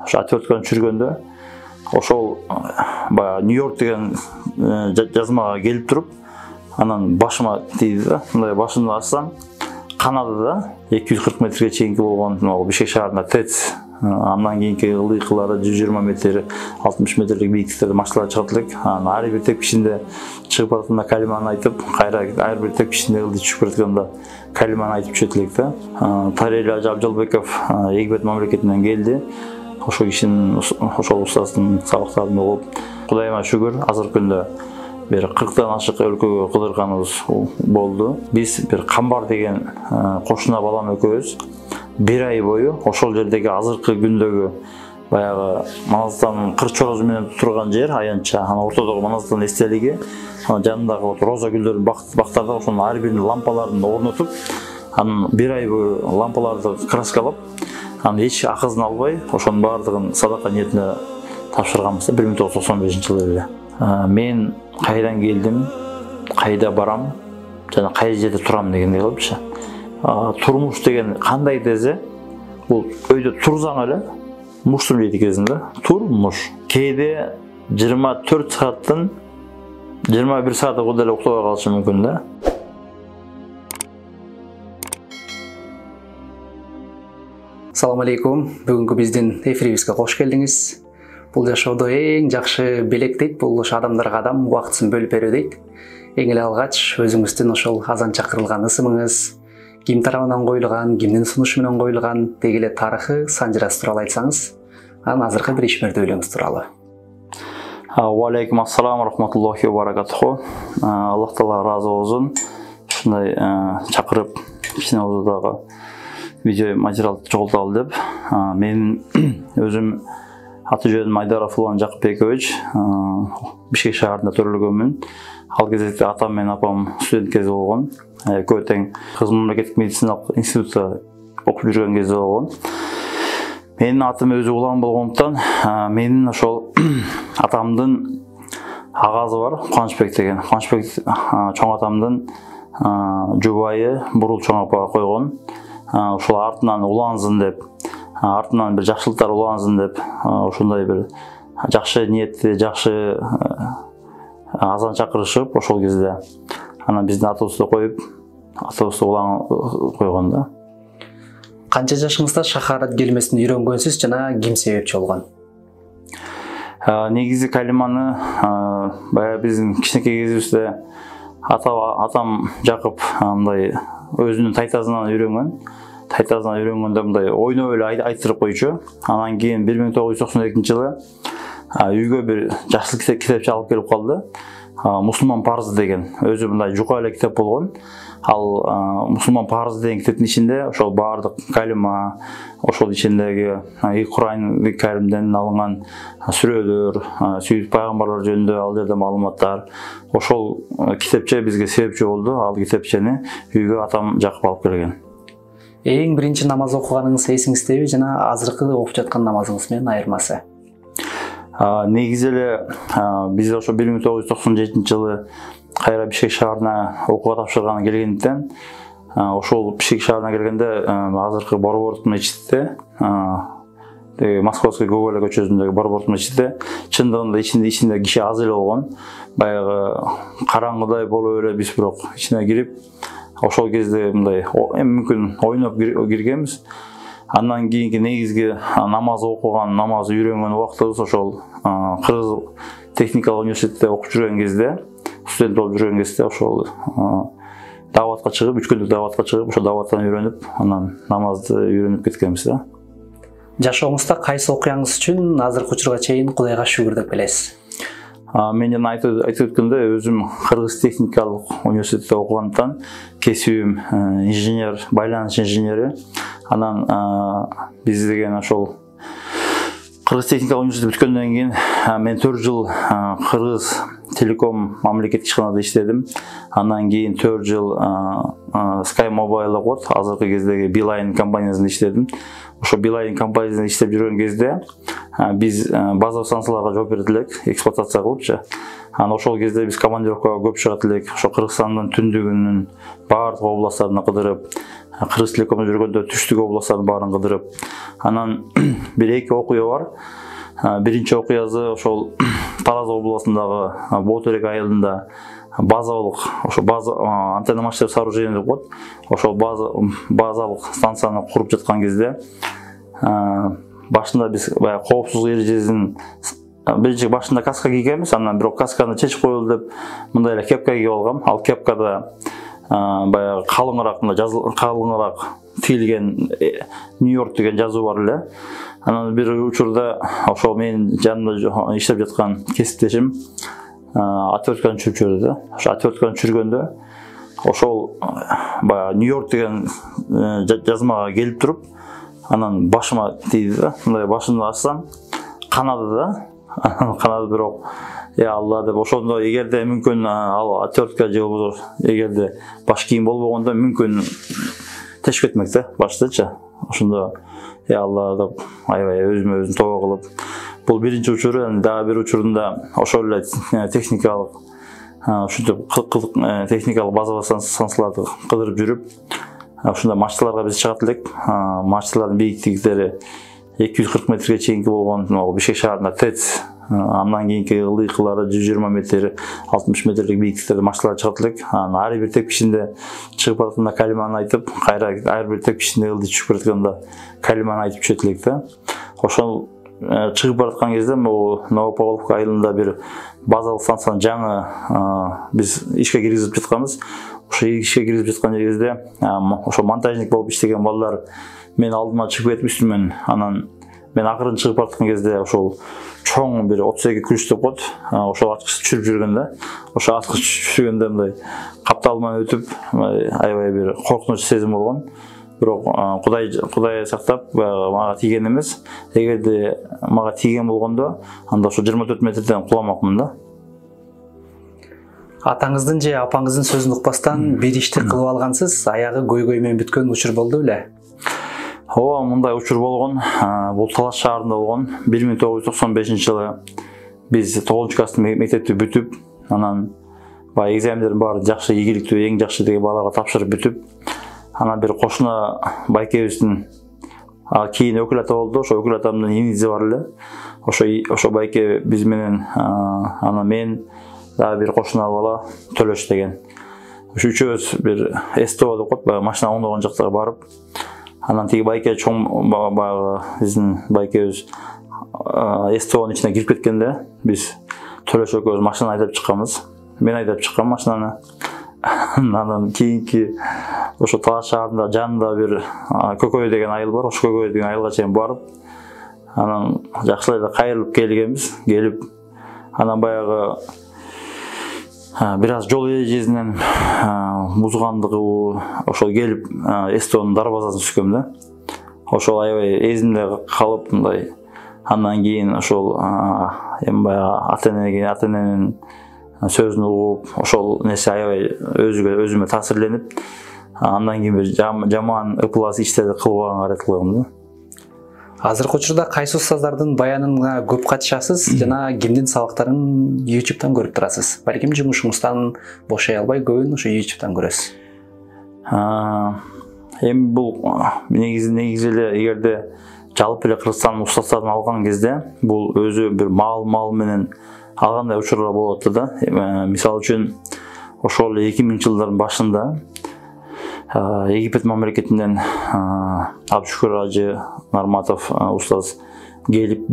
ошо отвертканы түшүргөндө ошол баягы Нью-Йорк деген жазмага келип туруп, анан башыма тийди да. Мындай башымды ачсам, канады да, 240 метрге чейинки болгон Бишкек шаарында ТЭЦ. Андан кийинки ылдыйкылары 120 метр, 60 метрлик бийиктиктерде машиналар чыгат элек. Ар бир тепкичинде чыгып атканда калиманы айтып, кайра ар бир тепкичинде ылдый түшүп кеткенде калиманы айтып түшөт элек да. Тарели Абжалбеков Египет мамлекетинен келди. Ошол кишинин ошол устаздын сабактарын угуп, Кудайыма шүгүр, азыркы күндө бир 40тан ашык өлкөгө кыдырганыбыз болду. Биз бир Камбар деген кошуна балам экөөбүз бир ай бою ошол жердеги азыркы күндөгү баягы Манастан кыр чорозу менен турган жер аянтча, анан ортодогу Манастан эстелиги, анан жанындагы роза гүлдөрүн бактарда ошонун ар биринин лампаларын орнотуп, анан бир ай бою лампаларды краскалап, анан эч акызын албай, ошонун баардыгын садака ниетине тапшырганбыз 1995-жылы эле. Мен кайдан келдим, кайда барам, жана кай жерде турам дегендей кылыпчы. Турмуш деген кандай десе, бул өйдө турсаң эле муштум дейт экенсиң да. Турмуш. Кээде 24 сааттын 21 сааты кылып деле уктабай калышы мүмкүн да. Assalamu алейкум. Бүгүнкү биздин эфирибизге кош келдиңиз. Бул жашоодо эң жакшы белек дейт, бул ошо адамдарга адам убактысын бөлүп берүү дейт. Эң эле алгач өзүңүздүн ошол азан чакырылган ысымыңыз, ким тарабынан коюлган, кимдин сунушу менен коюлган деги эле тарыхы, санжырасы тууралуу айтсаңыз, анан азыркы бир ишмердүүлүгүңүз тууралуу. Алейкум ассалам рахматуллахи ва баракатуху. Аллах таала разы болсун. Ушундай чакырып, кичине озодагы видео материал чогулталы деп. Мен өзүм аты жөнүм Айдаров Улан Жакыпбекович, Бишкек шаарында төрөлгөнмүн. Ал кезде атам менен апам студент кезде болгон. Экөө тең Кыргыз мамлекеттик медициналык институтта окуп жүргөн кезде болгон. Менин атым өзү Улан болгондуктан, менин ошол атамдын агазы бар, Кубанычбек деген. Кубанычбек чоң атамдын жубайы Бурул чоң апа койгон. Ошол артынан улансын деп, артынан бир жакшылыктар улансын деп, ошондой бир жакшы ниетти, жакшы азан чакырышып ошол кезде анан биздин атыбызды коюп, атыбызды улан койгон да. Канча жашыңызда шахарат келмесин үйрөнгөнсүз жана ким себепчи болгон? Негизи калиманы баягы биздин кичинекей кезибизде атам Жакып мындай өзүнүн тайтасынан үйрөнгөн. Тайтасынан үйрөнгөндө мындай ойноп эле айтырып койчу. Анан кийин 1992-жылы үйгө бир жакшы китепче алып келип калды. Мусулман парызы деген. Өзү мындай жука эле китеп болгон. Ал Мусулман парызы деген китептин ичинде ошол баардык калима, ошол ичиндеги Куран Каримден алынган сүрөлөр, сүйүк пайгамбарлар жөнүндө ал жерде маалыматтар. Ошол китепче бизге себепчи болду. Ал китепчени үйгө атам Жакып алып келген. Эң биринчи намаз окуганыңыз эсиңиздеби жана азыркы окуп жаткан намазыңыз менен айырмасы? Негизи эле биз ошо 1997-жылы кайра Бишкек шаарына окууга тапшырганы келгендиктен, ошол Бишкек шаарына келгенде азыркы Борбордук мечитте, Московский Гоголь көчөсүндөгү Борбордук мечитте чындыгында ичинде киши аз эле болгон. Баягы караңгыдай болуп эле биз бирок ичине кирип, ошол кезде мындай мүмкүн ойноп киргенбиз. Андан кийинки негизги намаз окуган, намаз үйрөнгөн убактыбыз ошол Кыргыз техникалык университетте окуп жүргөн кезде, студент болуп жүргөн кезде ошол даватка чыгып, 3 күндүк даватка чыгып, ошол даваттан үйрөнүп, анан намазды үйрөнүп кеткенбиз да. Жашооңузда кайсы окуяңыз үчүн азыркы учурга чейин Кудайга шүгүр деп билесиз? Мен жана айтып өткөндө өзүм Кыргыз техникалык университетте окугандыктан кесибим инженер, байланыш инженери. Анан биз деген ошол Кыргыз техникалык университетти бүткөндөн кийин мен 4 жыл Кыргыз телеком мамлекеттик ишканада иштедим. Андан кийин 4 жыл Sky Mobile окуп, азыркы кездеги Beeline компаниясында иштедим. Ошо Beeline компаниясында иштеп жүргөн кезде биз база станцияларга жооп берет элек, эксплуатация кылыпчы. Анан ошол кезде биз командировкага көп чыгат элек. Ошо Кыргызстандын түндүгүнүн баардык областтарын кыдырып, Кыргыз Телекомдо жүргөндө түштүк областтарын баарын кыдырып, анан бир эки окуя бар. Биринчи окуясы ошол Тараз областындагы Боотерек айылында база антенна мачталык сооружение деп коет. Ошол базалык станцияны куруп жаткан кезде башында биз баягы коопсуздук эрежесин биринчи башында каска кийгенбиз, анан бирок касканы чечип коелу деп мындай эле кепка кийип алгам. Ал кепкада баягы калыңыраак тигилген Нью-Йорк деген жазуу бар эле. Анан бир учурда ошол менин жанымда иштеп жаткан кесиптешим отвертканы чүрүп жиберди да. Ошо отвертканы чүргөндө ошол баягы Нью-Йорк деген жазмага келип туруп, анан башыма тийди да. Мындай башымды ачсам канады да. Канады, бирок я Алла деп ошондо эгерде мүмкүн ал отвертка же болбосо эгерде баш кийим болбогондо мүмкүн тешип кетмек да баштычы. Ошондо я Алла деп аябай өзүм тооба кылып, бул биринчи учуру. Дагы бир учурунда ошол эле техникалык ушинтип техникалык база станцияларды кыдырып жүрүп, ушунда мачталарга биз чыгат элек. Мачталардын бийиктиктери 240 метрге чейинки болгон Бишкек шаарында ТЭЦ, андан кийинки ылдыйкылары 120 метр, 60 метрлик бийиктиктерде мачталар чыгат элек. Ар бир тепкичинде чыгып баратканда калиманы айтып, кайра ар бир тепкичинде ылдый түшүп баратканда калиманы айтып түшөт элек да. Ошол чыгып бараткан кезде Новопавловка айылында бир базалык станцияны жаңы биз ишке киргизип жатканбыз. Ошо ишке киргизип жаткан кезде ошо монтажник болуп иштеген балдар мен алдыма чыгып кетип үстүмөн. Анан мен акырын чыгып бараткан кезде ошол чоң бир 32 күрүч деп коет. Ошол аткыч түшүрүп жүргөн да. Ошо аткыч түшүргөндө мындай капталыман өтүп, аябай бир коркунуч сезим болгон. Бирок Кудай сактап мага тийген эмес. Эгерде мага тийген болгондо, анда ошо 24 метрден куламакмын да. Атаңыздын же апаңыздын сөзүн укпастан бир ишти кылып алгансыз, аягы көйгөй менен бүткөн учур болду беле? Ооба, мындай учур болгон. Бул Талас шаарында болгон. 1995-жылы биз 9-класстын мектепти бүтүп, анан баягы экзамендердин баары жакшы, ийгиликтүү, эң жакшы деген балага тапшырып бүтүп, анан бир кошуна байкебиздин кийин өкүл ата болду. Ошо өкүл атамдын инизи бар эле. Ошо байке биз менен анан мен дагы бир кошуна бала Төлөш деген. Ошо үчөөбүз бир СТО деп коет, баягы машина оңдогон жактарга барып, анан тиги байке чоң баягы биздин байкебиз СТОнун ичине кирип кеткенде биз Төлөш экөөбүз машина айдап чыкканбыз. Мен айдап чыккан машинаны. Анан кийинки ошо Талас шаарында жанында бир Көкөй деген айыл бар. Ошо Көкөй деген айылга чейин барып, анан жакшылай эле кайрылып келгенбиз. Келип, анан баягы бир аз жол эрежесинен бузгандыгы ошол келип СТОнун дарбазасын түшкөм да. Ошол аябай эзимде калып, мындай андан кийин ошол эми баягы ата-эненин сөзүн угуп, ошол нерсе аябай өзүмө таасирленип, андан кийин бир жаман ыплас иштерди кылбаганга аракет кылгам да. Азыркы учурда кайсы устаздардын баянына көп катышасыз жана кимдин сабактарын YouTube'дан көрүп турасыз? Балким жумушуңуздан бошой албай көбүн ошо YouTube'дан көрөсүз. Эми бул негизи эле эгерде жалпы эле Кыргызстандын устаздарын алган кезде бул өзү бир мал менен алгандай учурлар болот да. Мисалы үчүн ошол 2000-жылдардын башында Египет мамлекетинен Абдушкур Ажы Нарматов устаз келип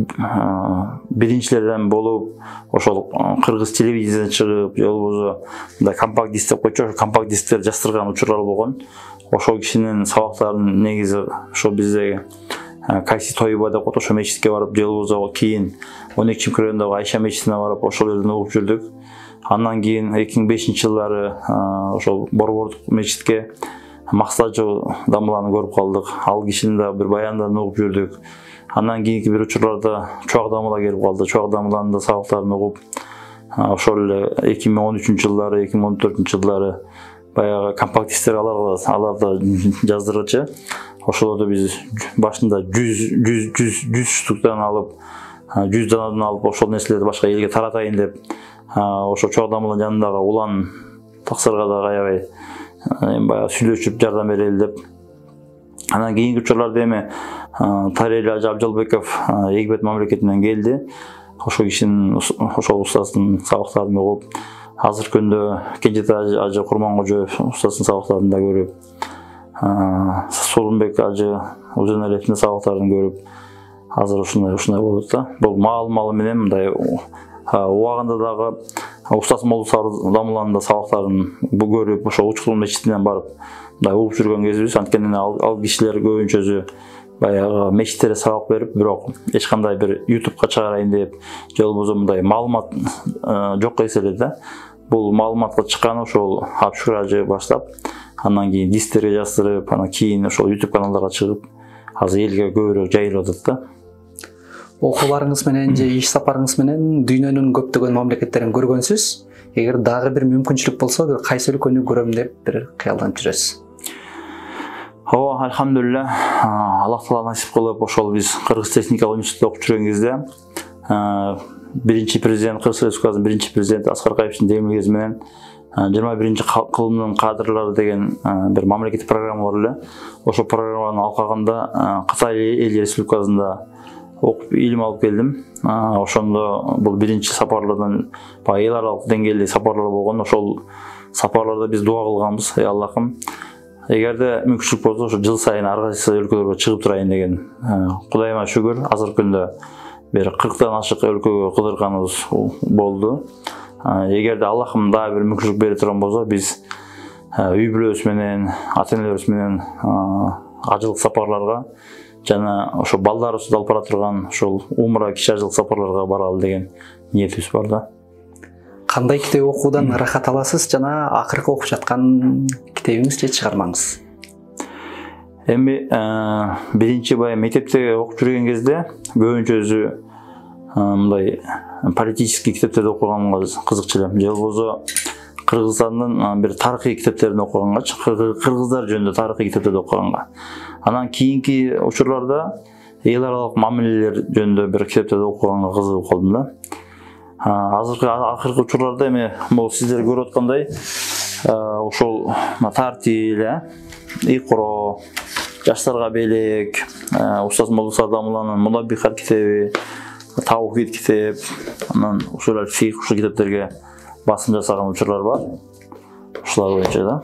биринчилерден болуп, ошол кыргыз телевизиясына чыгып, же болбосо мындай компакт диск деп койчу, компакт дисктер жастырган учурлар болгон. Ошол кишинин сабактарын негизи ошо биздеги Кайси Тойба деп коет, ошо мечитке барып, же болбосо кийин 12 райондогу Айша мечитине барып, ошол жерден угуп жүрдүк. Андан кийин 2005-жылдары ошол Борбордук мечитке Максажы дамыланы көрүп калдык. Ал кишинин да бир баяндарын угуп жүрдүк. Андан кийинки бир учурларда Чуак дамыла келип калды. Чуак дамыланын да сабактарын угуп, ошол эле 2013-жылдары, 2014-жылдары баягы компакт дисктер аларда жаздырчы. Ошолорду биз башында 100 штуктан алып, 100 данадан алып ошол нерселерди башка элге таратайын деп ошо чоң адамдын жанындагы улан таксырга да аябай баягы сүйлөшүп жардам берели деп. Анан кийинки учурларда эми Тарел Ажы Абжалбеков Египет мамлекетинен келди. Ошол кишинин ошол устаздын сабактарын угуп, азыркы күндө Кенжетай Ажы Курмангожоев устаздын сабактарын да көрүп, Сулунбек Ажы Узеналиевдин сабактарын көрүп, азыр ушундай болот да. Бул маал менен мындай убагында дагы Устаз Молдусар Дамуланын сабактарын көрүп, ошо Учкул мечитинен барып мындай угуп жүргөн кезибиз. Анткени ал кишилер көбүнчөсү баягы мечиттерде сабак берип, бирок эч кандай бир YouTube'га чыгарайын деп, же болбосо мындай маалымат жок эселер да. Бул маалыматка чыкканы ошол Абшур Ажы баштап, андан кийин дистерге жаздырып, анан кийин ошол YouTube каналдарга чыгып, азыр элге көбүрөөк жайылып атат да. Окууларыңыз менен же иш сапарыңыз менен дүйнөнүн көптөгөн мамлекеттерин көргөнсүз. Эгер дагы бир мүмкүнчүлүк болсо, бир кайсы өлкөнү көрөм деп бир кыялданып жүрөсүз? Ооба, альхамдулилля, Аллах таала насип кылып, ошол биз Кыргыз техникалык университетте окуп жүргөн кезде биринчи президент, Кыргыз Республикасынын биринчи президенти Аскар Акаевдин демилгеси менен 21 кылымдын кадрлары деген бир мамлекеттик программа бар эле. Ошол программанын алкагында Кытай эл республикасында окуп илим алып келдим. Ошондо бул биринчи сапарлардан эл аралык деңгээлде сапарлар болгон. Ошол сапарларда биз дуа кылганбыз. Аллахым, эгерде мүмкүнчүлүк болсо ошо жыл сайын ар кайсы өлкөлөргө чыгып турайын деген. Кудайыма шүгүр, азыркы күндө бир 40тан ашык өлкөгө кыдырганыбыз болду. Эгерде Аллахым дагы бир мүмкүнчүлүк бере турган болсо, биз үй бүлөбүз менен, ата-энелерибиз менен ажылык сапарларга жана ошо балдарыбызды алып бара турган ошол умра кичи ажылык сапарларга баралы деген ниетибиз бар да. Кандай китеп окуудан ырахат аласыз жана акыркы окуп жаткан китебиңиз же чыгармаңыз? Эми биринчи баягы мектепте окуп жүргөн кезде көбүнчөсү мындай политический китептерди окуганга кызыкчу элем. Же болбосо Кыргызстандын бир тарыхый китептерин окуганга, кыргыздар жөнүндө тарыхый китептерди окуганга. Анан кийинки учурларда эл аралык мамилелер жөнүндө бир китептерди окуганга кызыгып калдым да. Акыркы учурларда эми бул сиздер көрүп аткандай ошол Тартил, Икро, Жаштарга белек, Устаз Молдусар Дамуланын Мулаббихат китеби, Таухид китеп, анан ошол фих ушул китептерге басым жасаган учурлар бар. Ушулар боюнча да.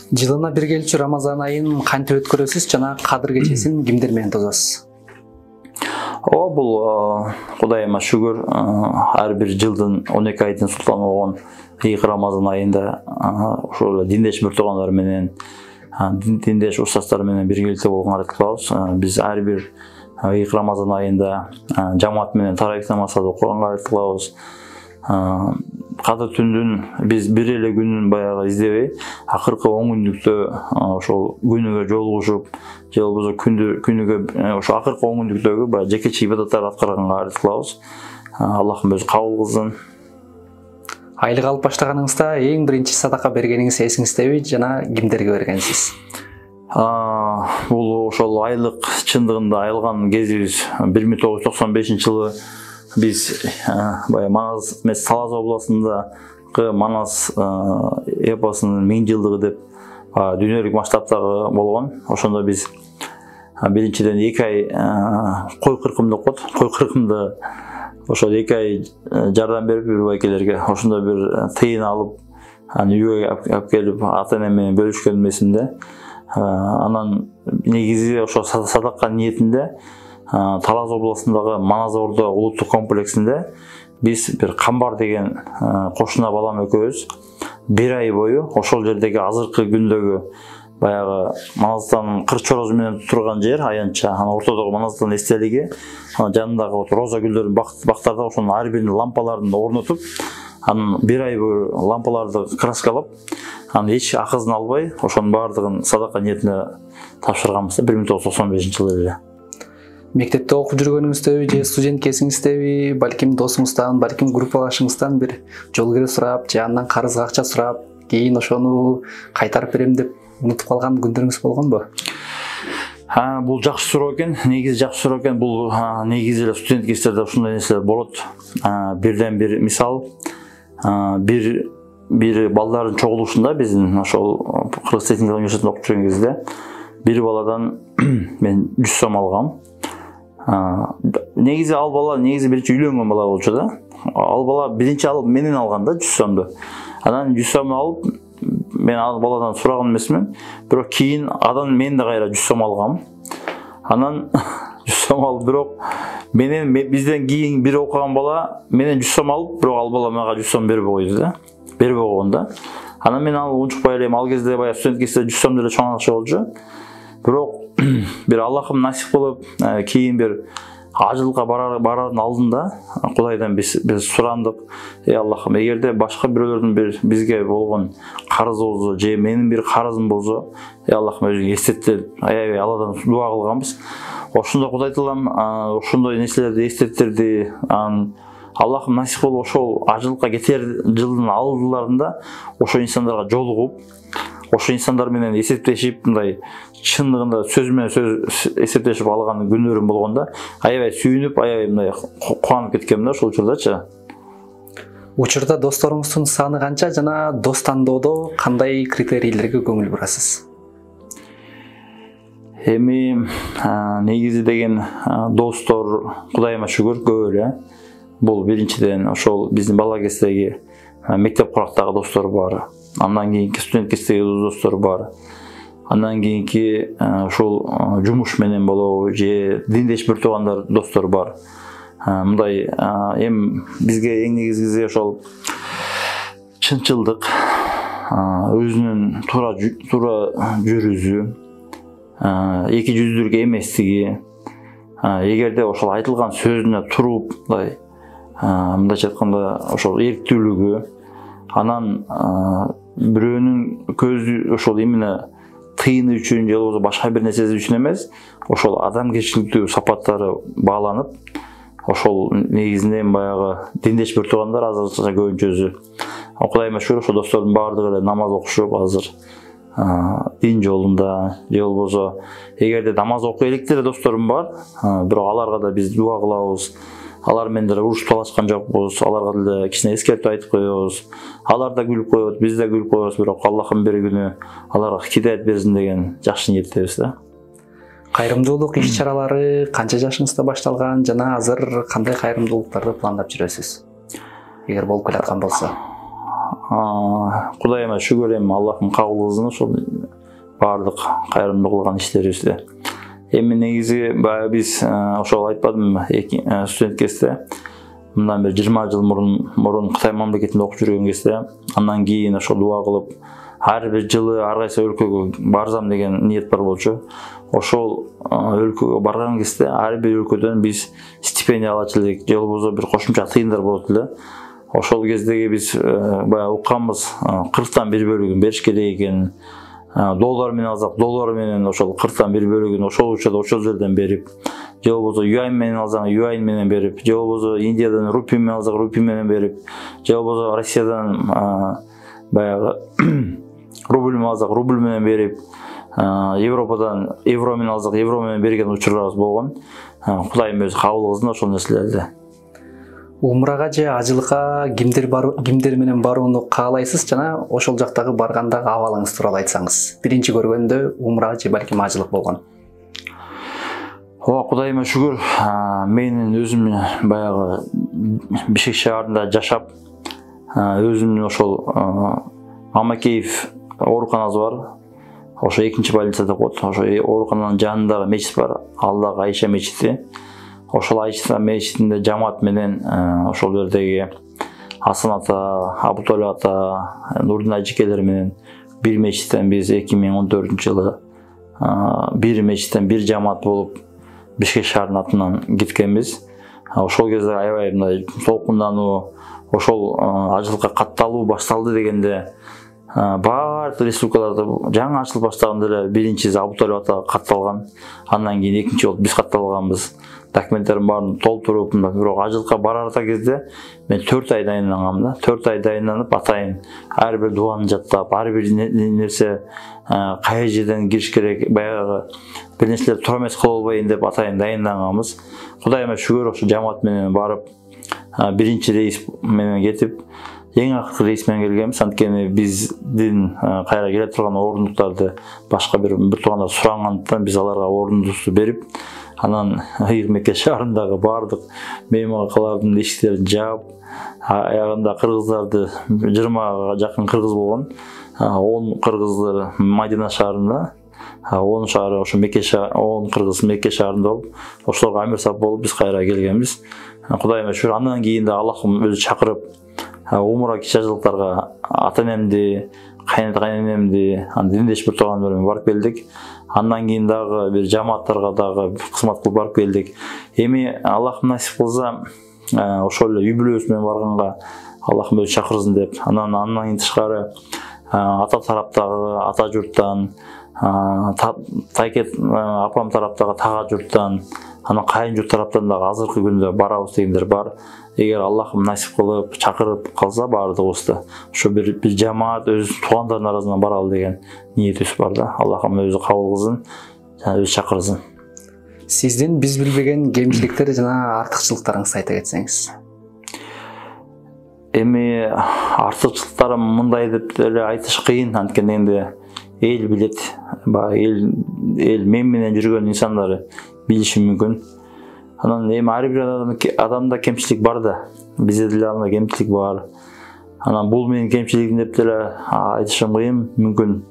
Жылына бир келчү Рамазан айын кантип өткөрөсүз жана Кадыр кечесин кимдер менен тососуз? Бул Кудайыма шүгүр, ар бир жылдын 12 айдын султаны болгон Рамазан айында ошол диндеш бир туугандар менен, диндеш устаздар менен биргеликте болгонго аракет кылабыз. Биз ар бир Рамазан айында жамаат менен тарайк намазды окуганга аракет кылабыз. Кадыр түндүн биз бир эле күнүн баягы издебей, акыркы 10 күндүктө ошол күнүгө жолугушуп, же болбосо күнүгө ошо акыркы 10 күндүктөгү баягы жекече ибадаттарды аткарганга аракет кылабыз. Аллахым өзү кабыл кылсын. Айлык алып баштаганыңызда эң биринчи садака бергениңиз эсиңиздеби жана кимдерге бергенсиз? Бул ошол айлык чындыгында айылган кезибиз 1995 жылы биз баягы Манас Талас областындагы Манас эпосунун 1000 жылдыгы деп дүйнөлүк масштабтагы болгон. Ошондо биз биринчиден 2 ай кой кыркымды окут. Кой кыркымды ошол 2 ай жардам берип байкелерге, ошондо бир тыйын алып, аны үйгө алып келип ата-энем менен бөлүшкөнүм эсимде. Анан негизи ошо садака ниетинде Талас областындагы Манас Ордо улуттук комплексинде биз бир Камбар деген кошуна балам экөөбүз 1 ай бою ошол жердеги азыркы күндөгү баягы Манастан кыр чорозу менен турган жер аянча, анан ортодогу Манастан эстелиги, анан жанындагы роза гүлдөрүн бактарда ошонун ар биринин лампаларын орнотуп, анан 1 ай бою лампаларды краскалап, анан эч акызын албай, ошонун баардыгын садака ниетине тапшырганбыз 1995 жылы эле. Мектепте окуп жүргөнүңүздөбү же студент кезиңиздеби, балким досуңуздан, балким группалашыңыздан бир жол кире сурап, же андан карызга акча сурап, кийин ошону кайтарып берем деп унутуп калган күндөрүңүз болгонбу? Бул жакшы суроо экен. Негизи жакшы суроо экен. Бул негизи эле студент кездерде ушундай нерселер болот. Бирден бир мисал, бир балдардын чогулушунда биздин ошол Кыргыз техникалык университетинде окуп жүргөн кезде бир баладан мен 100 сом алгам. Негизи ал бала биринчи үйлөнгөн бала болчу да. Ал бала биринчи алып менен алган да 100 сомду. Анан 100 сом алып мен ал баладан сураган эмесмин. Бирок кийин адан мен да кайра 100 сом алгам. Анан 100 сом алып бирок бизден кийин бир окуган бала менен 100 сом алып, бирок ал бала мага 100 сом бербей койду да. Бербей койгон да. Анан мен аны унчукпай элем. Ал кезде баягы студент кезде 100 сом деле чоң акча болчу. Бирок бир Аллахым насип кылып, кийин бир ажылыкка барардын алдында Кудайдан биз сурандык. Аллахым, эгерде башка бирөөлөрдүн бизге болгон карызы болсо, же менин бир карызым болсо, Аллахым өзүң эстетти. Аябай Алладан дуа кылганбыз. Ошондо Кудай Таалам ошондой нерселерди эстетtirdi. Аллахым насип кылып ошол ажылыкка кетер жылдын алдыларында ошо инсандарга жолугуп, ошо инсандар менен эсептешип, мындай чындыгында сөз менен сөз эсептешип алган күнөрүм болгондо аябай сүйүнүп, аябай мындай кубанып кеткем да ошол учурдачы. Учурда досторуңуздун саны канча жана дос тандоодо кандай критерийлерге көңүл бурасыз? Эми негизи деген достор Кудайыма шүгүр көп эле. Бул биринчиден ошол биздин бала кездеги мектеп курактагы достор бар. Андан кийинки студент кездеги достор бар. Андан кийинки ошол жумуш менен болобу же диндеш бир туугандар достор бар. Мындай эми бизге эң негизгиси ошол чынчылдык, өзүнүн туура жүрүүсү, эки жүздүүлүк эместиги. Эгерде ошол айтылган сөзүнө туруп, мындайча айтканда ошол эрктүүлүгү, анан бирөөнүн көзү ошол именно тыйыны үчүн же болбосо башка бир нерсеси үчүн эмес, ошол адамгерчиликтүү сапаттары бааланып, ошол негизинен баягы диндеш бир туугандар азыркыча көбүнчөсү. Кудайыма шүгүр, ошол достордун баардыгы эле намаз окушуп азыр дин жолунда, же болбосо эгерде намаз окуй электер досторум бар, бирок аларга да биз дуа кылабыз. Алар менен деле урушуп талашкан жокпуз, аларга деле кичине эскертип айтып коебуз. Алар да күлүп коет, биз да күлүп коебуз, бирок Аллахым бир күнү аларга хидаят берсин деген жакшы ниеттебиз да. Кайрымдуулук иш-чаралары канча жашыңызда башталган жана азыр кандай кайрымдуулуктарды пландап жүрөсүз? Эгер болуп келаткан болсо. Кудайыма шүгүр, эми Аллахым кабыл кылсын ошол баардык кайрымдуу кылган иштерибизди. Эми негизи баягы биз ошол айтпадымбы, студент кезде мындан бир 20 жыл мурун Кытай мамлекетинде окуп жүргөн кезде, андан кийин ошол дуа кылып, ар бир жылы ар кайсы өлкөгө барсам деген ниет бар болчу. Ошол өлкөгө барган кезде ар бир өлкөдөн биз стипендия алат элек, же болбосо бир кошумча тыйындар болот эле. Ошол кездеги биз баягы укканбыз, 40тан 1 бөлүгүн бериш керек экенин. Доллар менен алсак, доллар менен ошол 40тан 1 бөлүгүн ошол жерден берип, же болбосо юань менен алсаң, юань менен берип, же болбосо Индиядан рупий менен алсак, рупий менен берип, же болбосо Россиядан баягы рубль менен алсак, рубль менен берип, Европадан евро менен алсак, евро менен берген учурларыбыз болгон. Кудайым өзү кабыл кылсын ошол нерселерди. Умрага же ажылыкка кимдер менен барууну каалайсыз жана ошол жактагы баргандагы абалыңыз тууралуу айтсаңыз? Биринчи көргөндө умра же балким ажылык болгон. Кудайыма шүгүр, менин өзүм баягы Бишкек шаарында жашап, өзүмдүн ошол Мамакеев ооруканасы бар. Ошо 2-больницада окут. Ошо оорукананын жанындагы мечит бар, Аллах Айша мечити. Ошол Айша мечитинде жамаат менен ошол жердеги Асан ата, Абутолла ата, Нурдин ажекелер менен бир мечиттен биз 2014-жылы бир мечиттен бир жамаат болуп Бишкек шаарынын атынан кеткенбиз. Ошол кезде аябай мындай толкундануу, ошол ажылыкка катталуу башталды дегенде баардык республикаларда жаңы ачылып баштаганда эле биринчиси Абутолла ата катталган, андан кийин экинчи болуп биз катталганбыз. документтерим барын толтуруп, бирок ажылыкка барарда кезде мен 4 ай дайындангам да. 4 ай дайынданып атайын ар бир дуаны жаттап, ар бир нерсе кай жерден кириш керек, баягы бир нерселер туура эмес кылып албайын деп атайын дайынданганбыз. Кудайыма шүгүр ошо жамаат менен барып, биринчи рейс менен кетип, эң акыркы рейс менен келгенбиз. Анткени биздин кайра келе турган орундуктарды башка бир туугандар сурагандыктан биз аларга орундубузду берип, анан Ыйык Мекке шаарындагы бардык мейманкалардын эшиктерин жаап, аягында кыргыздарды 20га жакын кыргыз болгон, 10 кыргызды Мадина шаарында, 10 шаары ошо Мекке шаар, 10 кыргыз Мекке шаарында болуп, ошолорго амир сап болуп биз кайра келгенбиз. Кудайыма шүгүр. Андан кийин да Аллахым өзү чакырып, умра кичи ажылыктарга ата-энемди, кайненемди, диндеш бир туугандар менен барып келдик. Андан кийин дагы бир жамааттарга дагы кызмат кылып барып келдик. Эми Аллахым насип кылса, ошол эле үй бүлөбүз менен барганга Аллахым өзү чакырсын деп. Андан кийин тышкары ата тараптагы ата журттан, тайкет апам тараптагы тага журттан, анан кайын журт тараптан дагы азыркы күндө барабыз дегендер бар. Эгер Аллахым насип кылып, чакырып калса бардыгыбызды ошо бир жамаат өз туугандарынын арасынан баралы деген ниетибиз бар да. Аллахым өзү кабыл кылсын, жана өзү чакырсын. Сиздин биз билбеген кемчиликтер жана артыкчылыктарыңызды айта кетсеңиз. Эми артыкчылыктарым мындай деп эле айтыш кыйын, анткени энди эл билет, эл мен менен жүргөн инсандары билиши мүмкүн. Анан эми ар бир адамда кемчилик бар да, бизде деле анда кемчилик бар. Анан бул менин кемчилигим деп деле айтышым кыйын, мүмкүн.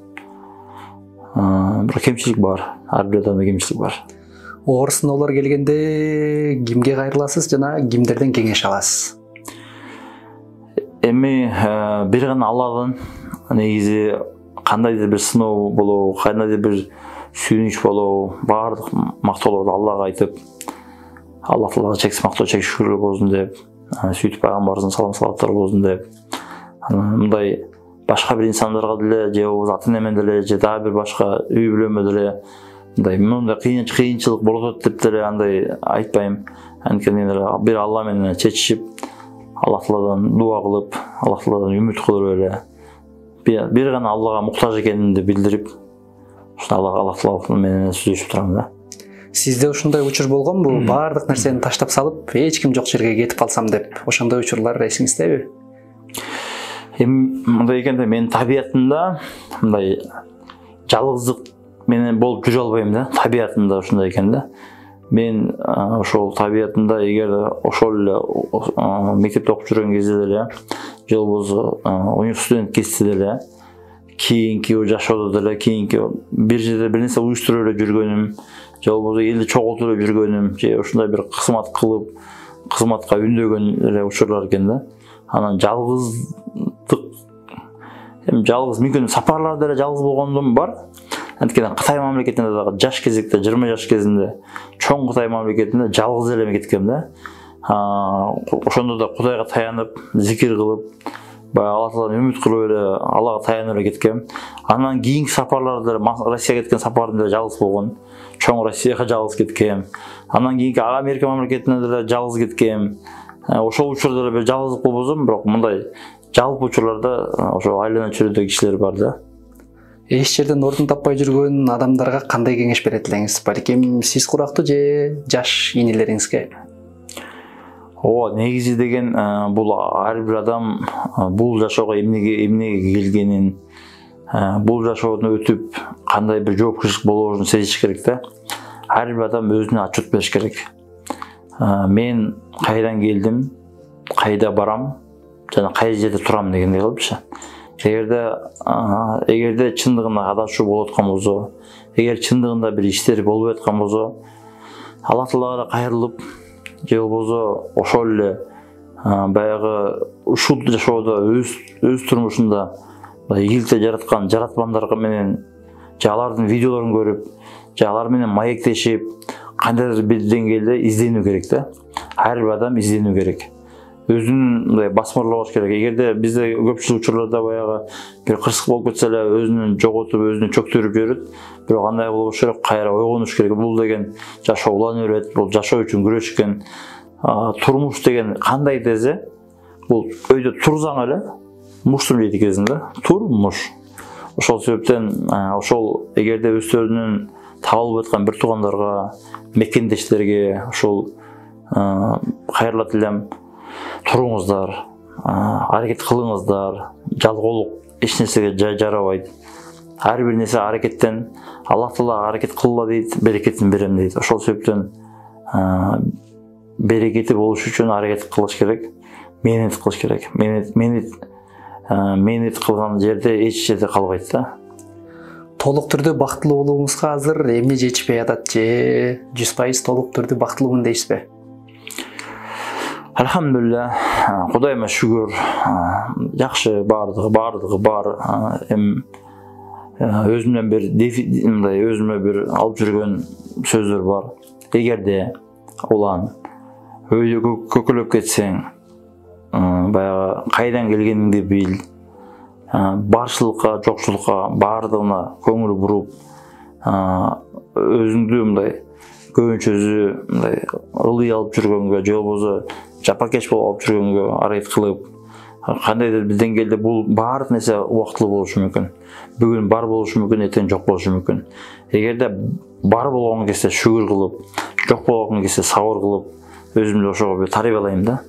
Бирок кемчилик бар, ар бир адамда кемчилик бар. Оор сыноолор келгенде кимге кайрыласыз жана кимдерден кеңеш аласыз? Эми бир гана Алладан негизи кандайдыр бир сыноо болобу, кандайдыр бир сүйүнүч болобу, баардык мактоолорду Аллага айтып, Аллах Таалага чексиз мактоо, чексиз шүгүр болсун деп, сүйтүп пайгамбарыбыздын салам салаттары болсун деп, мындай башка бир инсандарга деле, же болбосо ата-энеме деле, же дагы бир башка үй бүлөмө деле мындай кыйынчылык болот деп деле андай айтпайм. Анткени бир Алла менен чечишип, Аллах Тааладан дуа кылып, Аллах Тааладан үмүт кылып эле бир гана Аллага муктаж экенимди билдирип, ошо Аллах Таала менен сүйлөшүп турам да. Сизде ушундай учур болгонбу? Баардык нерсени таштап салып, эч ким жок жерге кетип калсам деп, ошондой учурлар эсиңиздеби? Эми мындай экенде, мен табиятымда мындай жалгыздык менен болуп жүрө албайм да. Табиятымда ушундай экен да. Мен ошол табиятымда эгер ошол эле мектепте окуп жүргөн кезде деле, же болбосо университет кезде деле, кийинки жашоодо деле, кийинки бир жерде бир нерсе уюштуруп эле жүргөнүм, же болбосо элди чогултуп эле жүргөнүм, же ушундай бир кызмат кылып, кызматка үндөгөн эле учурлар экен да. Анан жалгыздык, эми жалгыз мүмкүн сапарларда эле жалгыз болгондум бар. Анткени Кытай мамлекетинде дагы жаш кезекте, 20 жаш кезинде чоң Кытай мамлекетинде жалгыз эле кеткем да. Ошондо да Кудайга таянып, зикир кылып, Алла Тааладан үмүт кылып эле Аллага таянып эле кеткем. Андан кийинки сапарларда Россияга кеткен сапарымда жалгыз болгон. Чоң Россияга жалгыз кеткем. Андан кийинки Америка мамлекетине деле жалгыз кеткем. Ошол учурда бир жалгыздык болбосом, бирок мындай жалпы учурларда ошо айлана чөйрөдөгү кишилер бар да. Эч жерден ордун таппай жүргөн адамдарга кандай кеңеш берет элеңиз? Балким сиз курактуу же жаш инелериңизге? Негизи деген бул ар бир адам бул жашоого эмнеге келгенин, бул жашоодон өтүп кандай бир жоопкерчилик болоорун сезиш керек да. Ар бир адам өзүнө отчет бериш керек. Мен кайдан келдим, кайда барам, жана кай жерде турам дегендей кылыпчы. Эгерде чындыгында адашуу болуп аткан болсо, эгер чындыгында бир иштер болуп аткан болсо, Алла Таалага кайрылып, же болбосо ошол эле баягы ушул жашоодо өз турмушунда ийгиликте жараткан жаратмандарга менен, же алардын видеолорун көрүп, же алар менен маектешип, кандайдыр бир деңгээлде изденүү керек да. Ар бир адам изденүү керек. өзүнүн мындай басмырлоо болуш керек. Эгерде бизде көпчүлүк учурларда баягы бир кырсык болуп кетсе эле өзүнүн жоготуп, өзүнүн чөктүрүп жиберет. Бирок андай болбош керек, кайра ойгонуш керек. Бул деген жашоо улана берет, бул жашоо үчүн күрөш экен. Турмуш деген кандай десе, бул өйдө турсаң эле муштум дейт экенсиң да. Турмуш. Ошол себептен ошол эгерде өздөрүнүн табылып аткан бир туугандарга, мекендештерге ошол кайрылат элем, туруңуздар, аракет кылыңыздар. Жалгоолук эч нерсеге жарабайт. Ар бир нерсе аракеттен, Аллах Таала аракет кылла дейт, берекетин берем дейт. Ошол себептен берекети болуш үчүн аракет кылыш керек, мээнет кылыш керек. Мээнет кылган жерде эч жерде калбайт да. Толук түрдө бактылуу болууңузга азыр эмне жетишпей атат же 100% толук түрдө бактылуумун дейсизби? Алхамдулилля, Кудайыма шүгүр, жакшы, бардыгы бар. Өзүмдөн бир мындай өзүмө бир алып жүргөн сөздөр бар. Эгерде улан өйдө көкөлөп кетсең, баягы кайдан келгениңди бил. Барчылыкка, жокчулукка бардыгына көңүл буруп, өзүңдү мындай көбүнчөсү мындай ылый алып жүргөнгө, же болбосо жапакеш болуп алып жүргөнгө аракет кылып, кандайдыр бир деңгээлде бул баардык нерсе убактылуу болушу мүмкүн. Бүгүн бар болушу мүмкүн, эртең жок болушу мүмкүн. Эгерде бар болгон кезде шүгүр кылып, жок болгон кезде сабыр кылып, өзүмдү ошого бир тарбиялайм да.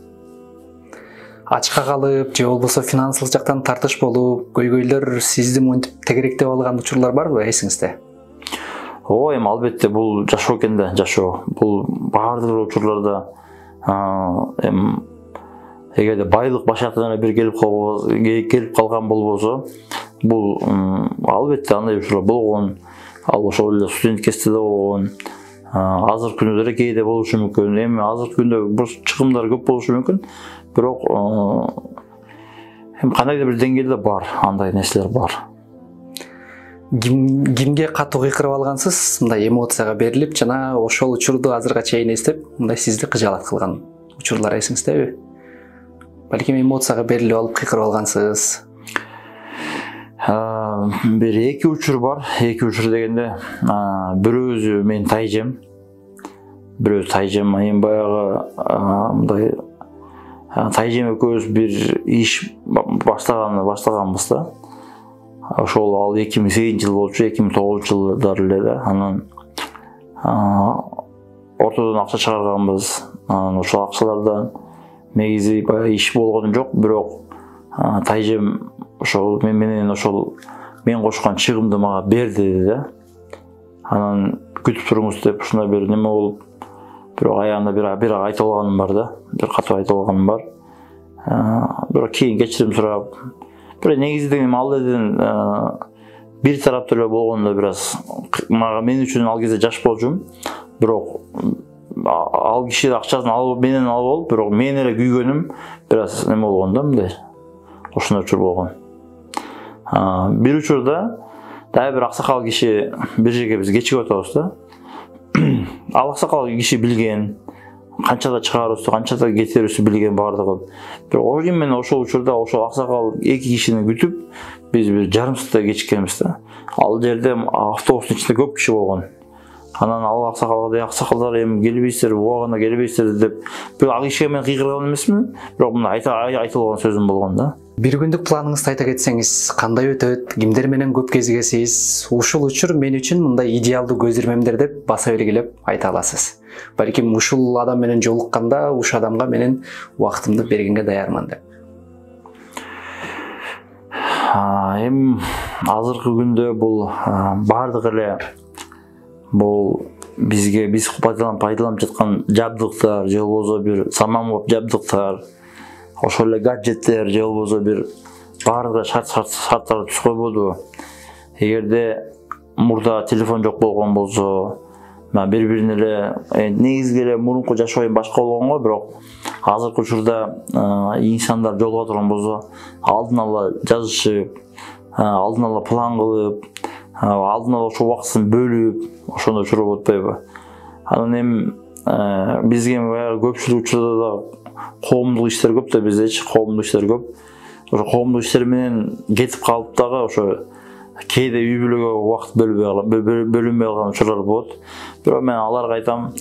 Ачка калып же болбосо финансылык жактан тартыш болуп, көйгөйлөр сизди монтип тегеректеп алган учурлар барбы эсиңизде? Ооба, эми албетте бул жашоо экен да, жашоо. Бул баардык учурларда эгерде байлык башакына бир келип калган болбосо, бул албетте андай учурлар болгон. Ал ошол эле студент кезде да болгон. Азыркы күндө да кээде болушу мүмкүн. Эми азыркы күндө бул чыгымдар көп болушу мүмкүн. Бирок кандайдыр бир деңгээлде бар, андай нерселер бар. Кимге катуу кыйкырып алгансыз, мындай эмоцияга берилип, жана ошол учурду азырга чейин эстеп, мындай сизди кыжаалат кылган учурлар эсиңиздеби? Балким эмоцияга берилип алып кыйкырып алгансыз? Бир эки учур бар. Эки учур дегенде, бирөөсү мен тайжем. Бирөөсү тайжем, эми баягы мындай тайжем экөөбүз бир иш баштаганбыз да. Ошол ал 2008 жыл болчу, 2009 жылдар эле да. Анан ортодон акча чыгарганбыз. Анан ошол акчалардан негизи баягы иш болгон жок, бирок тайжем ошол мен кошкон чыгымды мага бер деди да. Анан күтүп туруңуз деп ушундай бир неме болуп, бирок аягында бир айтып алганым бар да, бир катуу айтып алганым бар. Бирок кийин кечирим сурап, бирок негизинен эми ал жерден бир тараптуу эле болгондо бир аз мен үчүн ал кезде жаш болчумун. Бирок ал киши акчасын менен алып алып, бирок мен эле күйгөнүм бир аз неме болгон да, мындай. Ошондой учур болгон. Бир учурда дагы бир аксакал киши бир жерге биз кечигип атабыз да. Ал аксакал киши билген, канчада чыгарыбызды, канчада кетерибизди билген бардыгын. Бирок ойым менен ошол учурда ошол аксакал эки кишини күтүп, биз бир жарым сааттай кечиккенбиз да. Ал жерде автобустун ичинде көп киши болгон. Анан ал аксакалга аксакалдар эми келбейсиздер, убагында келбейсиздер деп, бир ак кишиге мен кыйкырган эмесмин, бирок мына айтылган сөзүм болгон да. Бир күндүк планыңызды айта кетсеңиз, кандай өтөт, кимдер менен көп кезигесиз? Ушул учур мен үчүн мындай идеалдуу көзүрмемдер деп баса белгилеп айта аласыз. Балким ушул адам менен жолукканда, ушул адамга менин убактымды бергенге даярман деп. Эми азыркы күндө бул бардык эле бул биз пайдаланып жаткан жабдыктар, же болбосо бир заманбап жабдыктар, ошол эле гаджеттер, же болбосо бир бардык шарттарды түз койбоду. Эгерде мурда телефон жок болгон болсо, бири-бирине эле негизги эле мурунку жашоо башка болгонго, бирок азыркы учурда инсандар жолуга турган болсо, алдын ала жазышып, алдын ала план кылып, алдын ала ошол убактысын бөлүп, ошондой чуроо болуп атпайбы? Анан эми бизге баягы көпчүлүк учурда да коомдук иштер көп да биздечи, коомдук иштер көп. Ошо коомдук иштер менен кетип калып дагы ошо кээде үй бүлөгө убакыт бөлүнбөй калган учурлар болот. Бирок мен аларга айтам,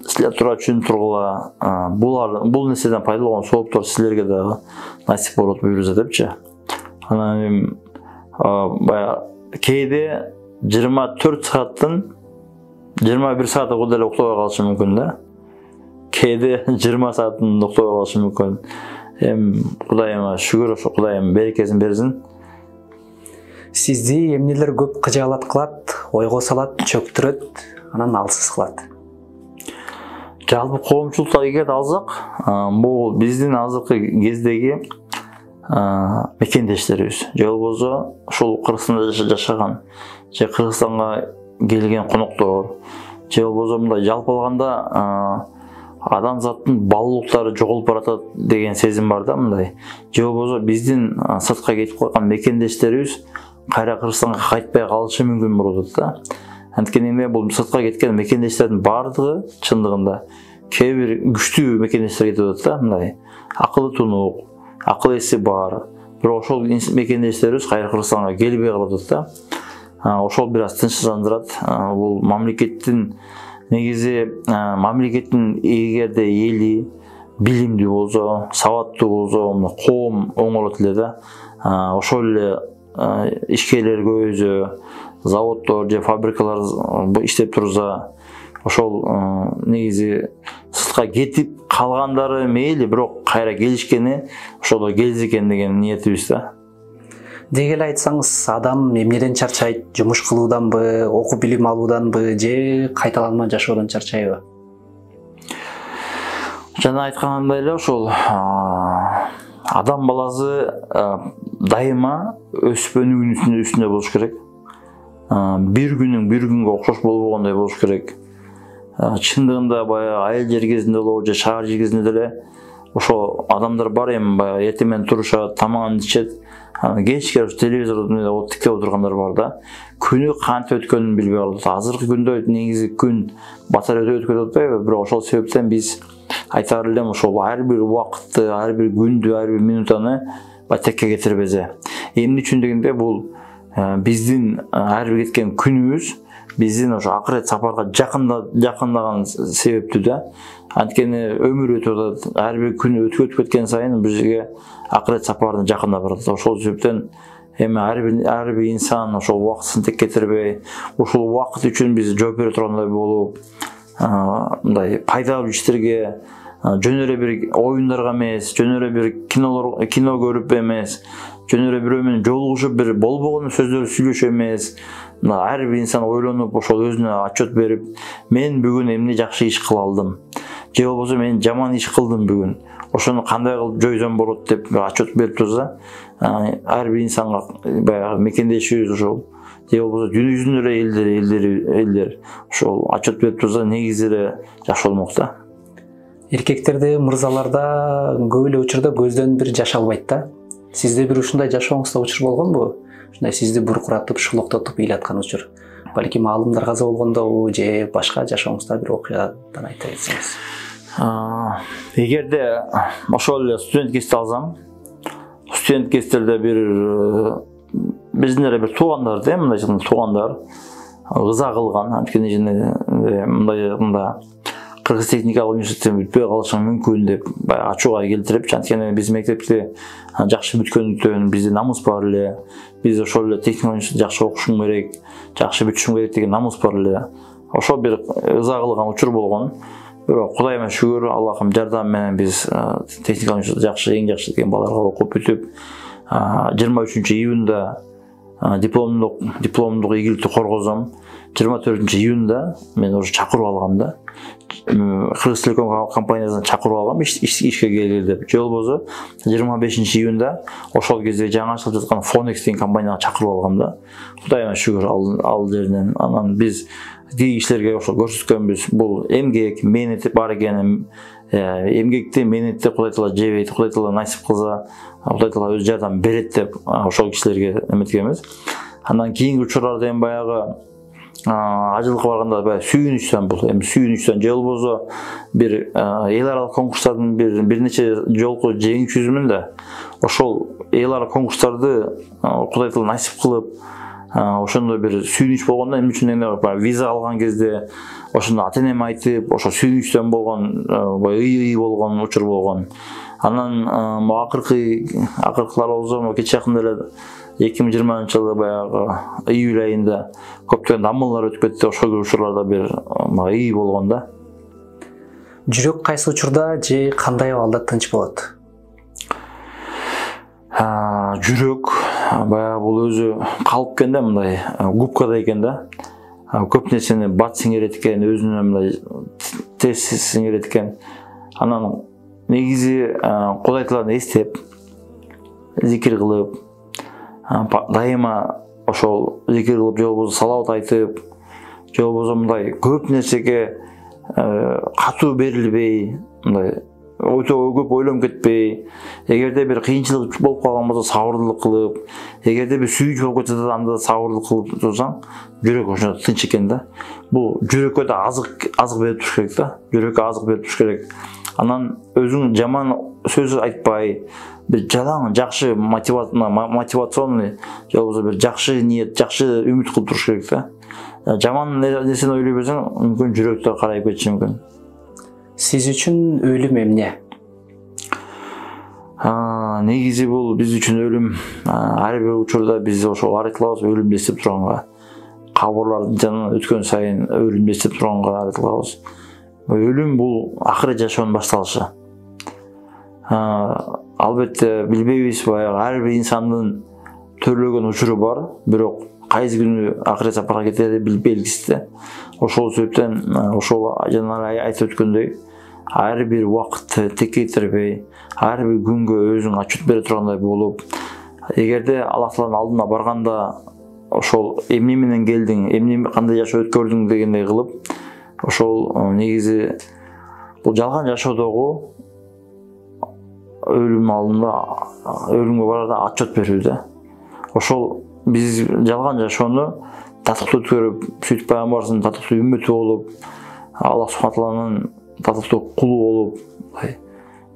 силер тура түшүнүп тургула, бул нерседен пайдаланган сооптор силерге дагы насип болот буюрса депчи. Анан баягы кээде 24 сааттын 21 сааты кудай эле уктабай калышы мүмкүн да. Кээде 20 саатын уктабай калышы мүмкүн. Кудайыма шүгүр, ошо Кудайым берекесин берсин. Сизди эмнелер көп кыжаалат кылат, ойго салат, чөктүрөт, анан алсыз кылат? Жалпы коомчулукта эгерде алсак, бул биздин азыркы кездеги мекендештерибиз. Же болбосо ошол Кыргызстанда жашаган, же Кыргызстанга келген коноктор, же болбосо мындай жалпы алганда адамзаттын баалуулуктары жоголуп баратат деген сезим бар да мындай. Же болбосо биздин сыртка кетип калган мекендештерибиз кайра Кыргызстанга кайтпай калышы мүмкүн болот да. Анткени бул сыртка кеткен мекендештердин баардыгы чындыгында кээ бир күчтүү мекендештер кетип атат да мындай. Акылы тунук, акыл эси бар. Бирок ошол мекендештерибиз кайра Кыргызстанга келбей калып атат да. Ошол бир аз тынчсыздандырат. Бул мамлекеттин негизи мамлекеттин эгерде эли билимдүү болсо, сабаттуу болсо, коом оңолот эле да. Ошол эле ишкерлер көбөйсө, заводдор же фабрикалар иштеп турса, ошол негизи сыртка кетип калгандары мейли, бирок кайра келишкени ошол келсе экен деген ниетибиз да. Деги эле айтсаңыз, адам эмнеден чарчайт? Жумуш кылууданбы, окуп билим алууданбы, же кайталанма жашоодон чарчайбы? Жана айтканымдай эле ошол адам баласы дайыма өсүп өнүгүүнүн үстүндө болуш керек. Бир күнүң бир күнгө окшош болбогондой болуш керек. Чындыгында баягы айыл жер кезинде болобу же шаар жер кезинде деле ошо адамдар бар эми баягы эртең турушат, тамагын ичет, кечке телевизордун тиктеп отургандар бар да. Күнү кантип өткөнүн билбей калат. Азыркы күндө негизи күн батар өтүп атпайбы? Бирок ошол себептен биз айтар элем, ошол ар бир убакытты, ар бир күндү, ар бир минутаны текке кетирбезе. Эмне үчүн дегенде бул биздин ар бир кеткен күнүбүз биздин ошо акырет сапарга жакындаган себептүү да. Анткени өмүр өтүп атат, ар бир күн өтүп кеткен сайын бизге акырет сапарына жакындап барат. Ошол себептен эми ар бир инсан ошол убактысын тек кетирбей, ушул убакыт үчүн биз жооп бере тургандай болуп, мындай пайдалуу иштерге, жөн эле бир оюндарга эмес, жөн эле бир кино көрүп эмес, жөн эле бирөө менен жолугушуп бир болбогон сөздөрдү сүйлөшүп эмес, ар бир инсан ойлонуп, ошол өзүнө отчет берип, мен бүгүн эмне жакшы иш кыла алдым, же болбосо мен жаман иш кылдым бүгүн, ошону кандай кылып жойсом болот деп отчет берип турса, ар бир инсанга баягы мекендешибиз ошол, же болбосо дүйнө жүзүндө эле элдер ошол отчет берип турса, негизи эле жакшы болмок да. Эркектерде, мырзаларда көп эле учурда көздөн бир жаш албайт да. Сизде бир ушундай жашооңузда учур болгонбу? Ушундай сизди буркуратып, шулуктотуп ыйлаткан учур. Балким аалымдар каза болгондобу же башка жашооңузда бир окуядан айта кетсеңиз. Эгерде ошол эле студент кезде алсам, студент кездерде бир биздин эле бир туугандар да, мындай туугандар ыза кылган, анткени мындай Кыргыз техникалык университеттен бүтпөй калышың мүмкүн деп ачууга келтирип, анткени биз мектепти жакшы бүткөндүктөн бизде намыс бар эле, биз ошол эле техникалык университетте жакшы окушуң керек, жакшы бүтүшүң керек деген намыс бар эле. Ошол бир ыза кылган учур болгон. Бирок Кудайыма шүгүр, Аллахым жардам менен биз техникалык университетте жакшы, эң жакшы деген балдарга окуп бүтүп, 23 июнда дипломдук ийгиликти коргозом. 24 июнда мен уже чакырып алгам да. Кыргыз Телеком компаниясынан чакырып алгам ишке келгил деп. Же болбосо 25 июнда ошол кезде жаңы ачылып жаткан Fonex деген компанияга чакырып алгам да. Кудайыма шүгүр ал жеринен. Анан биз тиги кишилерге ошол көрсөткөнбүз. Бул эмгек, мээнети бар экенин, эмгекти, мээнетти Кудай Таала жебейт, Кудай Таала насип кылса, Кудай Таала өз жардам берет деп ошол кишилерге эметкенбиз. Андан кийинки учурларда эми баягы ажылыкка барганда баягы сүйүнүчтөн бул эми сүйүнүчтөн же болбосо бир эл аралык конкурстардын бир нече жолку жеңүүчүсүмүн да ошол эл аралык конкурстарды Кудай таала насип кылып ошондой бир сүйүнүч болгондо эмне үчүн виза алган кезде ошондо ата энеме айтып ошо сүйүнүчтөн болгон ый болгон учур болгон. Анан акыркылар болсо кеч жакында эле 2020-жылы баягы июль айында көптөгөн дамылдар өтүп кетти. Ошол учурларда бир ый болгон да. Жүрөк кайсы учурда же кандай абалда тынч болот? Жүрөк баягы бул өзү калып экен да, мындай губкада экен да. Көп нерсени бат сиңирет экен, өзүнө мындай тез сиңирет экен. Анан негизи Кудай тааланы эстеп, зикир кылып, дайыма ошол зикир кылып, же болбосо салават айтып, же болбосо мындай көп нерсеге катуу берилбей, мындай өтө көп ойлонуп кетпей, эгерде бир кыйынчылык болуп калган болсо сабырдуулук кылып, эгерде бир сүйүнүч болуп кетсе да анда сабырдуулук кылып турсаң, жүрөк ошондо тынч экен да. Бул жүрөккө да азык берип туруш керек да. Жүрөккө азык берип туруш керек. Анан өзүң жаман сөз айтпай, бир жалаң жакшы мотивационный, же болбосо бир жакшы ниет, жакшы үмүт кылып туруш керек да. Жаман нерсени ойлой берсең, мүмкүн жүрөктө карайып кетиши мүмкүн. Сиз үчүн өлүм эмне? Негизи бул биз үчүн өлүм ар бир учурда биз ошол аракет кылабыз өлүмдү эстеп турганга. Кабырлардын жанынан өткөн сайын өлүмдү эстеп турганга аракет кылабыз. Өлүм бул акырет жашоонун башталышы. Албетте билбейбиз, баягы ар бир инсандын төрлөгөн учуру бар, бирок кайсы күнү акырет сапарга кетери белгисиз да. Ошол себептен ошол жана айтып өткөндөй, ар бир убакытты текейтербей, ар бир күнгө өзүң отчет бере тургандай болуп, эгерде Аллах Тааланын алдына барганда ошол эмне менен келдиң, кандай жашоо өткөрдүң дегендей кылып, ошол негизи бул жалган жашоодогу өлүм алдында өлүмгө барарда отчет берүү да. Ошол биз жалган жашоону татыктуу өткөрүп, сүйтүп пайгамбарыбыздын татыктуу үммөтү болуп, Аллах субхана тааланын татыктуу кулу болуп,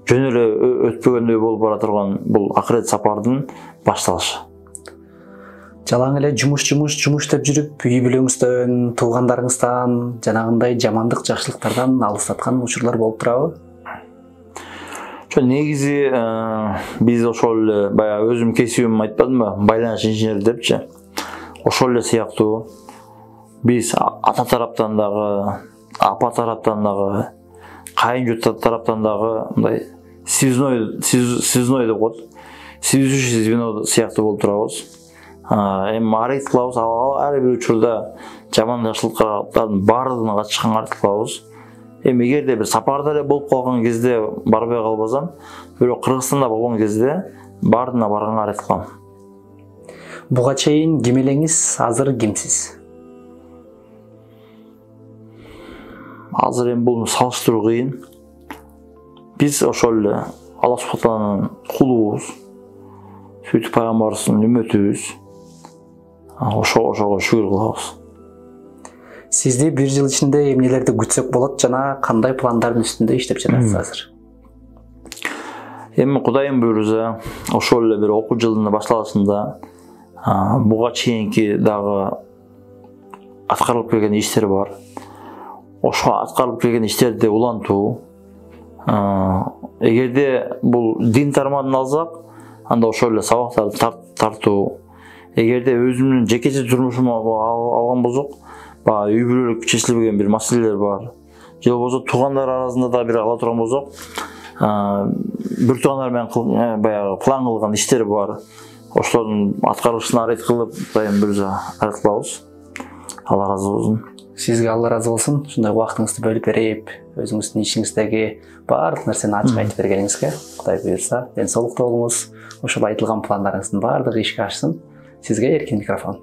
жөн эле өтпөгөндөй болуп бара турган бул акырет сапардын башталышы. Жалаң эле жумуш деп жүрүп, үй бүлөңүздөн, туугандарыңыздан, жанагындай жамандык, жакшылыктардан алыстаткан учурлар болуп турабы? Негизи биз ошол эле баягы өзүм кесибим айтпадымбы, байланыш инженери депчи. Ошол эле сыяктуу биз ата тараптан дагы, апа тараптан дагы, кайын тараптан дагы мындай связной деп коет. Связующий звено сыяктуу болуп турабыз. Эми аракет кылабыз, ар бир учурда жаман жакшылыктардын баардыгына катышканга аракет кылабыз. Эми эгерде бир сапарда эле болуп калган кезде барбай калбасам, бирок Кыргызстанда болгон кезде баардыгына барганга аракет кылам. Буга чейин ким элеңиз, азыр кимсиз? Азыр эми бул салыштыруу кыйын. Биз ошол эле Аллах субхана тааланын кулубуз, сүйтүп пайгамбарыбыздын үммөтүбүз. Ошого шүгүр кылабыз. Сизди бир жыл ичинде эмнелерди күтсөк болот жана кандай пландардын үстүндө иштеп жатасыз азыр? Эми Кудайдын буйруза ошол эле бир окуу жылынын башталышында буга чейинки дагы аткарылып келген иштер бар. Ошо аткарылып келген иштерди улантуу. Эгерде бул дин тармагын алсак, анда ошол эле сабактарды тартуу. Эгерде өзүмдүн жекече турмушумду алган болсок, үй бүлөлүк чечилбеген бир маселелер бар. Же болбосо туугандар арасында да бир ала турган болсок, бир туугандар менен баягы план кылган иштер бар. Ошолордун аткарылышына аракет кылып, дайым бир аракет кылабыз. Алла ыраазы болсун. Сизге Алла ыраазы болсун. Ушундай убактыңызды бөлүп берип, өзүңүздүн ишиңиздеги баардык нерсени ачык айтып бергениңизге Кудай буйрса, ден соолукта болуңуз. Ошол айтылган пландарыңыздын баардыгы ишке ашсын. Сизге эркин микрофон.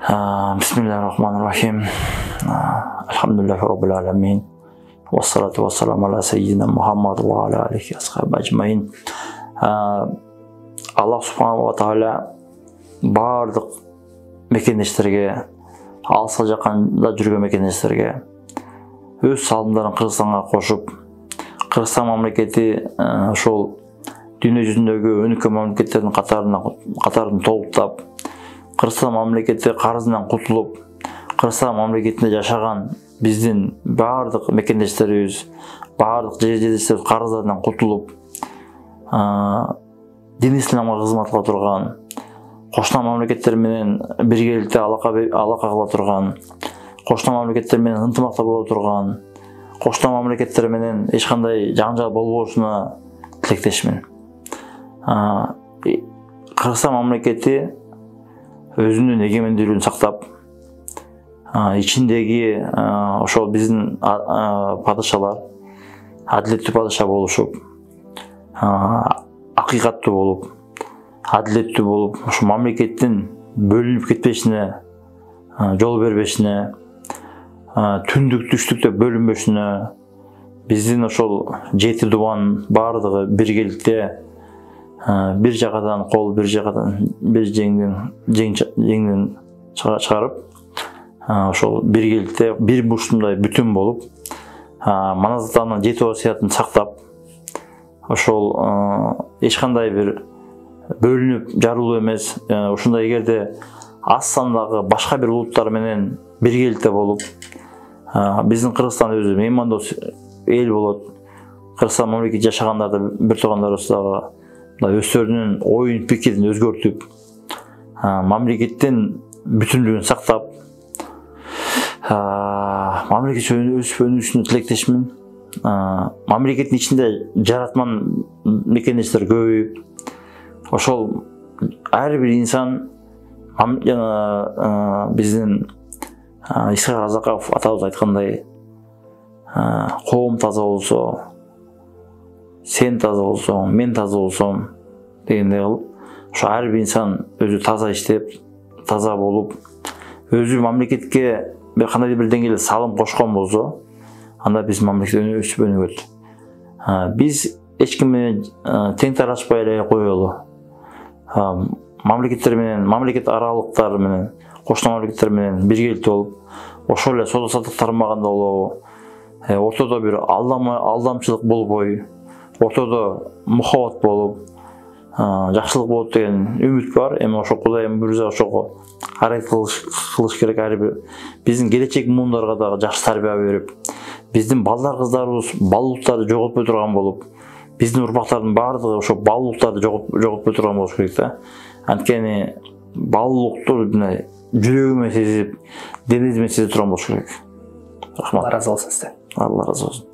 Бисмиллахир-рахманир-рахим. Алхамдулиллахи роббил аламин. Вассалату вассаламу аля саййидина Мухаммад ва аля алихи асхаби аджмаин. Аллах субхана ва таала баардык мекендештерге алыска жакында жүргөн мекендештерге өз салымдарын Кыргызстанга кошуп, Кыргызстан мамлекети ошол дүйнө жүзүндөгү өнүккөн мамлекеттердин катарын толуктап, Кыргызстан мамлекети карызынан кутулуп, Кыргызстан мамлекетинде жашаган биздин баардык мекендештерибиз, баардык жерлештерибиз карыздарынан кутулуп, дин исламга кызмат кыла турган, кошуна мамлекеттер менен биргеликте алака кыла турган, кошуна мамлекеттер менен ынтымакта боло турган, кошуна мамлекеттер менен эч кандай жаңжал болбошуна тилектешмин. Кыргызстан мамлекети өзүнүн эгемендүүлүгүн сактап, ичиндеги ошол биздин падышалар адилеттүү падыша болушуп, акыйкаттуу болуп, адилеттүү болуп, ошо мамлекеттин бөлүнүп кетпешине жол бербешине, түндүк түштүктө бөлүнбөшүнө, биздин ошол 7 дубан баардыгы биргеликте бир жагадан кол, бир жеңден чыгарып, ошол биргеликте бир бурчундай бүтүн болуп, Маназатанын 7 васыятын сактап, ошол эч кандай бир бөлүнүп жарылуу эмес, ушундай эгерде аз сандагы башка бир улуттар менен биргеликте болуп, биздин Кыргызстан өзү меймандос эл болот. Кыргызстан мамлекети жашагандарды бир туугандарыбыз дагы өздөрүнүн оюн пикирин өзгөртүп, мамлекеттин бүтүнлүгүн сактап, мамлекет өсүп өнүгүшүнө тилектешмин. Мамлекеттин ичинде жаратман мекендештер көбөйүп, ошол ар бир инсан биздин Исхак Казаков атабыз айткандай, коом таза болсо, сен таза болсоң, мен таза болсом дегендей кылып, ошо ар бир инсан өзү таза иштеп, таза болуп, өзү мамлекетке бир кандай бир деңгээлде салым кошкон болсо, анда биз мамлекет өсүп өнүгөт. Биз эч ким менен тең тарашпай эле коелу. Мамлекеттер менен, мамлекет аралыктар менен, кошуна мамлекеттер менен биргеликте болуп, ошол эле соода саттык тармагында болобу, ортодо бир алдамчылык болбой, ортодо мухаббат болуп, жакшылык болот деген үмүт бар. Эми ошо Кудайым буйрса ошого аракет кылыш керек. Ар бир биздин келечек муундарга дагы жакшы тарбия берип, биздин балдар кыздарыбыз балдуулуктарды жоготпой турган болуп, биздин урпактардын баардыгы ошо балдуулуктарды жоготпой турган болуш керек да. Анткени балдуулукту жүрөгүмө сезип, денемде сезип турган болуш керек. Рахмат. Алла разы болсун сизден. Алла разы болсун.